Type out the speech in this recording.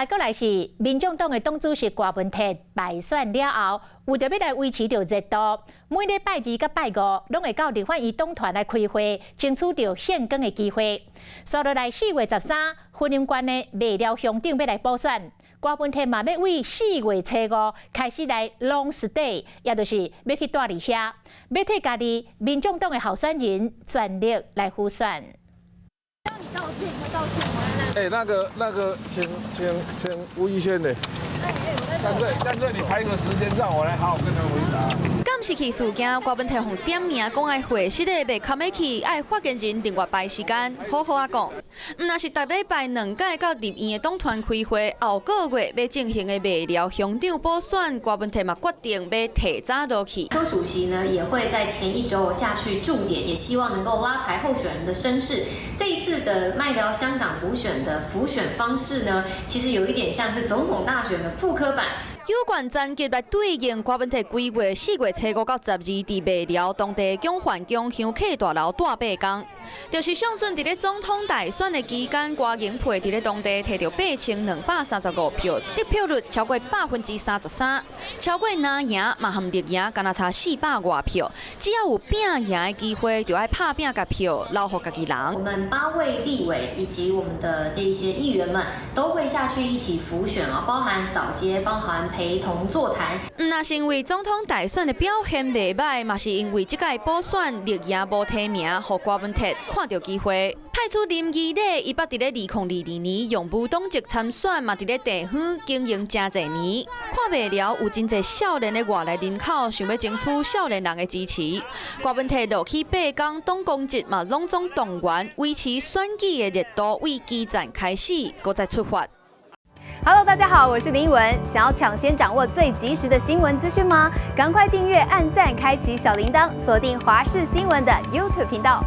过来是民众党的党主席郭文哲败选了后，为着要来维持着热度，每礼拜二甲拜五拢会到立法院党团来开会，争取着献光的机会。刷落来4月13，云林县的麦寮乡长要来补选，郭文哲嘛要为4月初5开始来 long stay， 也就是要去住伫遐，要替家己民众党的候选人全力来辅选。让你道歉，会道歉吗？那个，请吴怡轩的。干脆你排个时间让我来好好跟他回答。监视器事件，郭文哲互点名讲爱会室内袂卡起去，爱发言人另外排时间，好好啊讲。毋那是逐礼拜2届到立院的党团开会，后个月要进行的麦寮乡长补选，郭文哲嘛决定要提早落去。邱主席呢也会在前一周下去驻点，也希望能够拉抬候选人的声势。这一次的麦寮乡长补选的辅选方式呢，其实有一点像是总统大选的复刻版。有关战绩来对应郭文哲规划4月初5到12伫麦寮当地中环宫乡客大楼住8天，就是上阵伫咧总统大选的期间，郭营配伫咧当地摕到8235票，得票率超过33%，超过拿赢嘛含立赢，敢若差400多票，只要有拼赢的机会，就要拍拼甲票留予家己人。我们8位立委以及我们的这一些议员们都会下去一起辅选啊，包含扫街，包含陪同座谈。那是因为总统大选的表现袂歹，嘛是因为这届补选立赢无提名，让郭文哲看到机会。派出林义礼，伊捌伫咧2022年用无党籍参选，嘛伫咧地方经营真侪年，看袂了有真侪少年的外来人口想要争取少年人的支持。郭文哲落去8天党公职嘛，拢总动员维持选举的热度，为基站开始，搁再出发。Hello， 大家好，我是林文。想要抢先掌握最及时的新闻资讯吗？赶快订阅、按赞、开启小铃铛，锁定华视新闻的 YouTube 频道。